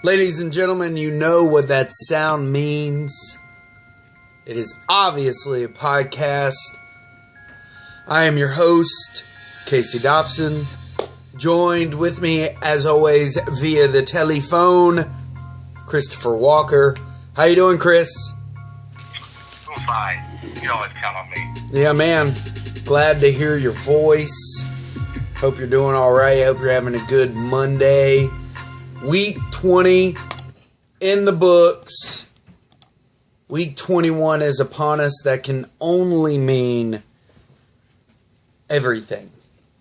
Ladies and gentlemen, you know what that sound means. It is obviously a podcast. I am your host, Casey Dobson, joined with me, as always, via the telephone, Christopher Walker. How you doing, Chris? Doing fine. You can always count on me. Yeah, man. Glad to hear your voice. Hope you're doing all right. Hope you're having a good Monday. Week 20 in the books. Week 21 is upon us. That can only mean everything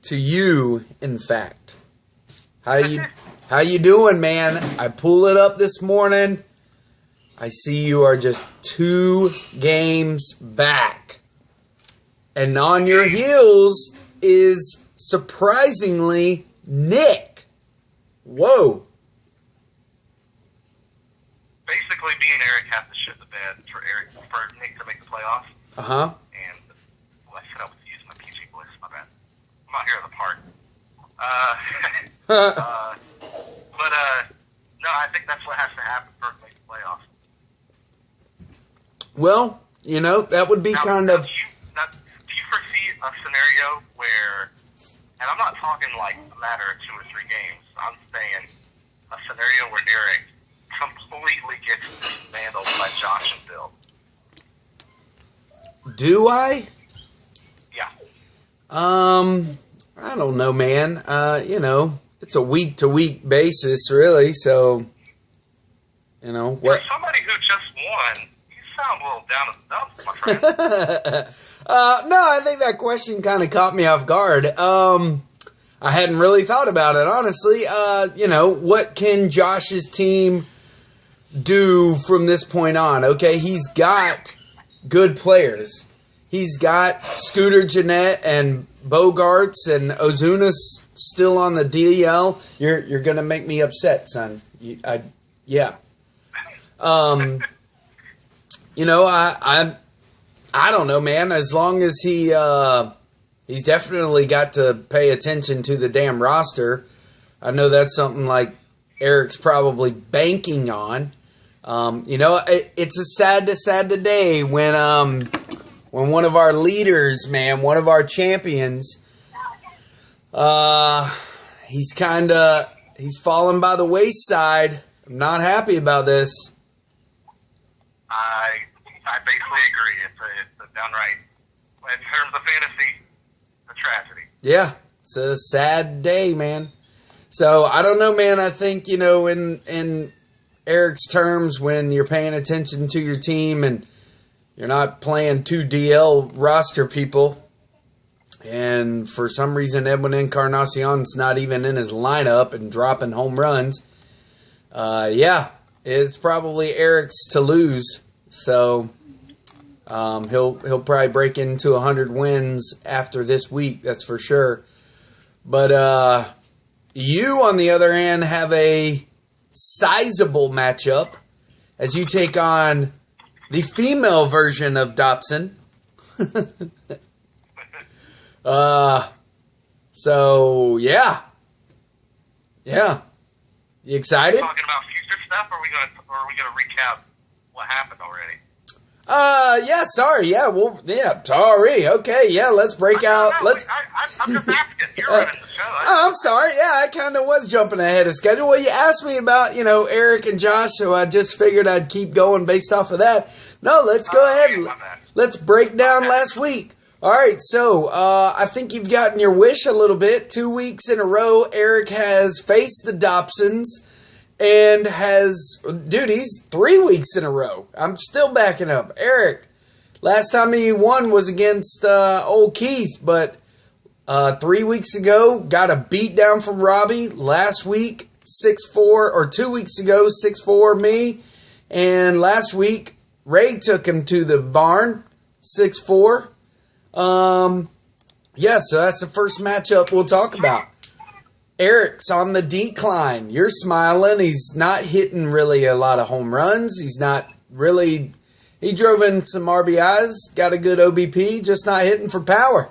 to you, in fact. How you doing, man? I pull it up this morning. I see you are just 2 games back. And on your heels is surprisingly Nick. Whoa. Basically, me and Eric have to shit the bed for Nick to make the playoffs. Uh-huh. And, I said I was using my PG voice. My bad. I'm out here in the park. No, I think that's what has to happen for to make the playoffs. Well, you know, that would be now, kind of... Do you foresee a scenario where, and I'm not talking like a matter of 2 or 3 games, I'm saying a scenario where Eric completely gets dismantled by Josh and Bill? Do I? Yeah. I don't know, man. You know, it's a week-to-week basis, really, so, you know. What? For somebody who just won, you sound a little down in the dumps, my friend. No, I think that question kind of caught me off guard. I hadn't really thought about it, honestly. You know, what can Josh's team do from this point on? Okay, he's got good players. He's got Scooter Jeanette and Bogarts, and Ozuna's still on the DL. You're gonna make me upset, son. Yeah. You know, I don't know, man. As long as he's definitely got to pay attention to the damn roster. I know that's something like Eric's probably banking on. You know, it's a sad day when one of our leaders, man, one of our champions, he's fallen by the wayside. I'm not happy about this. I basically agree. It's a downright, in terms of fantasy, a tragedy. Yeah, it's a sad day, man. So, I don't know, man. I think, you know, in Eric's terms, when you're paying attention to your team and you're not playing 2 DL roster people, and for some reason Edwin Encarnacion's not even in his lineup and dropping home runs, yeah, it's probably Eric's to lose. So he'll probably break into 100 wins after this week, that's for sure. But you, on the other hand, have a sizable matchup as you take on the female version of Dobson. So, yeah. Yeah. You excited? Talking about future stuff, or are we gonna recap what happened already? Yeah, sorry. Yeah, well, yeah, sorry. Okay, yeah, let's break out. I'm just asking. You're running the show. I'm sorry. Yeah, I kind of was jumping ahead of schedule. Well, you asked me about, you know, Eric and Josh, so I just figured I'd keep going based off of that. No, let's go ahead. Let's break down last week. All right, so I think you've gotten your wish a little bit. 2 weeks in a row, Eric has faced the Dobsons. And he's 3 weeks in a row. I'm still backing up. Eric, last time he won was against old Keith, but 3 weeks ago, got a beat down from Robbie. Last week, 6-4, or 2 weeks ago, 6-4 me. And last week, Ray took him to the barn, 6-4. Yeah, so that's the first matchup we'll talk about. Eric's on the decline. You're smiling. He's not hitting really a lot of home runs. He's not really... He drove in some RBIs, got a good OBP, just not hitting for power.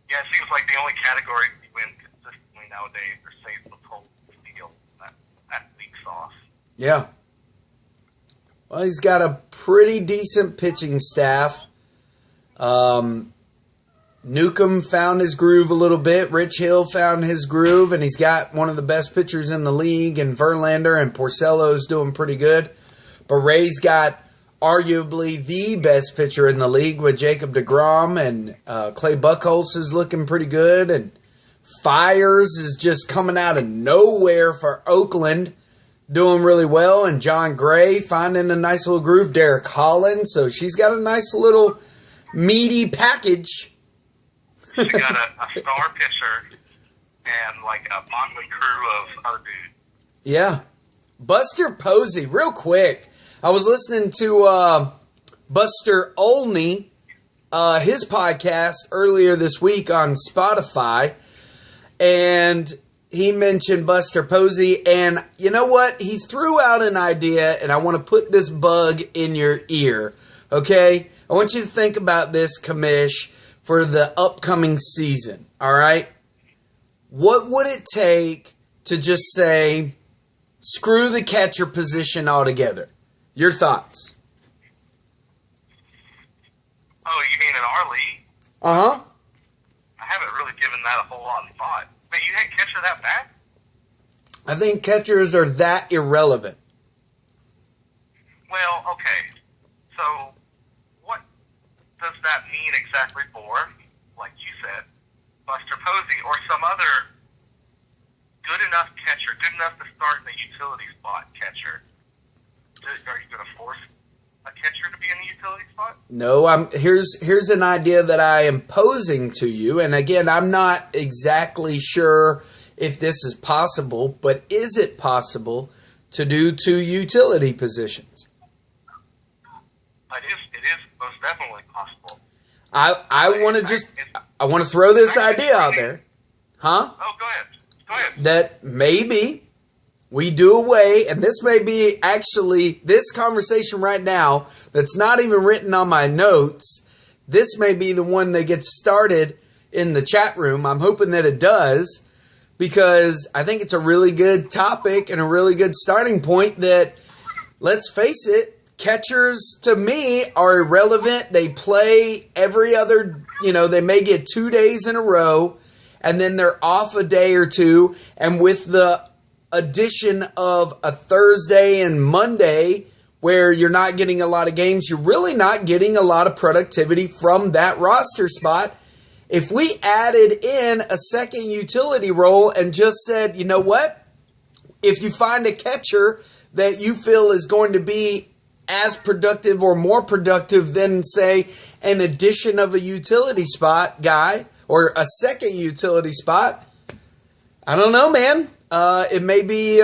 Yeah, it seems like the only category we win consistently nowadays are saves the total steal. That sauce. Yeah. Well, he's got a pretty decent pitching staff. Newcomb found his groove a little bit. Rich Hill found his groove, and he's got one of the best pitchers in the league, and Verlander, and Porcello's doing pretty good. But Ray's got arguably the best pitcher in the league with Jacob deGrom, and Clay Buchholz is looking pretty good, and Fires is just coming out of nowhere for Oakland, doing really well, and John Gray finding a nice little groove. Derek Holland, so she's got a nice little meaty package. She got a star pitcher and like a motley crew of other dudes. Yeah. Buster Posey, real quick. I was listening to Buster Olney, his podcast earlier this week on Spotify, and he mentioned Buster Posey, and you know what? He threw out an idea, and I want to put this bug in your ear, okay? I want you to think about this, Commish, for the upcoming season, all right? What would it take to just say, screw the catcher position altogether? Your thoughts? Oh, you mean in our league? Uh-huh. I haven't really given that a whole lot of thought. Man, you think catcher that bad? I think catchers are that irrelevant. Well, okay. So, what does that mean exactly for, like you said, Buster Posey or some other good enough catcher, good enough to start in the utility spot catcher? Are you going to force a catcher to be in the utility spot? No, here's an idea that I am posing to you, and again, I'm not exactly sure if this is possible, but is it possible to do two utility positions? It is most definitely possible. I want to throw this idea out there. Huh? Oh, go ahead. Go ahead. That maybe we do away, and this may be actually, this conversation right now that's not even written on my notes, this may be the one that gets started in the chat room. I'm hoping that it does, because I think it's a really good topic and a really good starting point that, let's face it, catchers to me are irrelevant. They play every other, they may get 2 days in a row, and then they're off a day or two, and with the addition of a Thursday and Monday where you're not getting a lot of games, you're really not getting a lot of productivity from that roster spot. If we added in a second utility role and just said, you know what? If you find a catcher that you feel is going to be as productive or more productive than, say, an addition of a utility spot guy or a second utility spot, I don't know, man. It may be,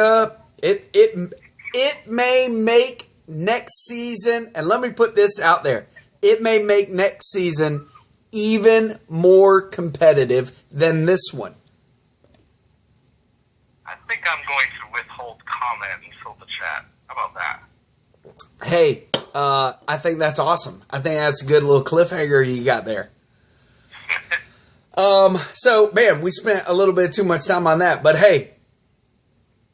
it may make next season, and let me put this out there, it may make next season even more competitive than this one. I think I'm going to withhold comment until the chat. How about that? Hey, I think that's awesome. I think that's a good little cliffhanger you got there. So, man, we spent a little bit too much time on that, but hey,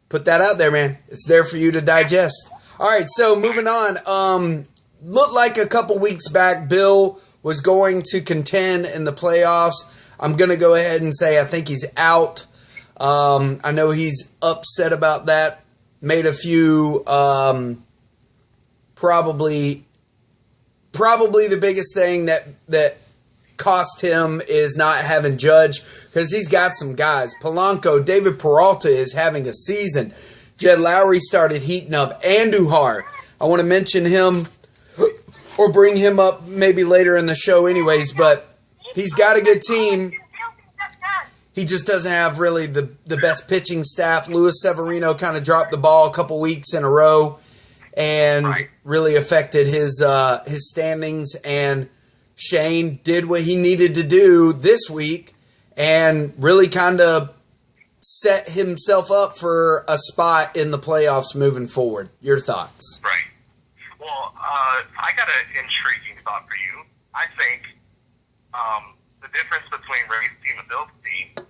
put that out there, man. It's there for you to digest. All right, so moving on. Looked like a couple weeks back, Bill was going to contend in the playoffs. I'm going to go ahead and say I think he's out. I know he's upset about that. Made a few, probably the biggest thing that cost him is not having Judge, because he's got some guys. Polanco, David Peralta is having a season. Jed Lowry started heating up. Andujar, I want to mention him or bring him up maybe later in the show anyways, but he's got a good team. He just doesn't have really the best pitching staff. Luis Severino kind of dropped the ball a couple weeks in a row and really affected his standings, and Shane did what he needed to do this week and really kind of set himself up for a spot in the playoffs moving forward. Your thoughts? Right. Well, I got an intriguing thought for you. I think the difference between Ray's team and Bill's team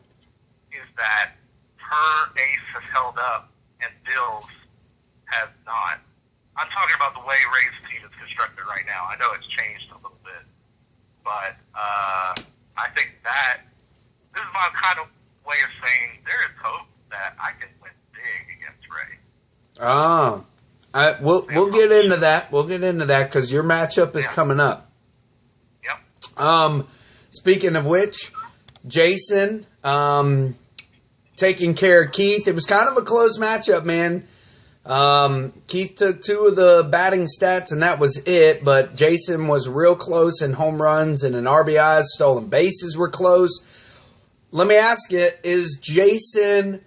is that her ace has held up and Bill's Rays team is constructed right now. I know it's changed a little bit, but I think that this is my kind of way of saying there is hope that I can win big against Ray. We'll get into that. We'll get into that because your matchup is coming up. Yep. Speaking of which, Jason taking care of Keith. It was kind of a close matchup, man. Keith took 2 of the batting stats, and that was it. But Jason was real close in home runs and in RBIs. Stolen bases were close. Let me ask you, is Jason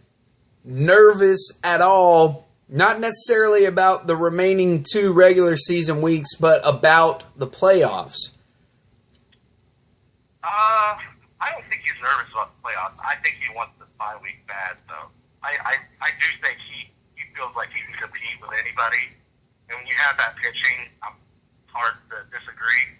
nervous at all? Not necessarily about the remaining 2 regular season weeks, but about the playoffs. I don't think he's nervous about the playoffs. I think he wants the bye week bad, though. I do think he feels like he can compete with anybody. And when you have that pitching, it's hard to disagree.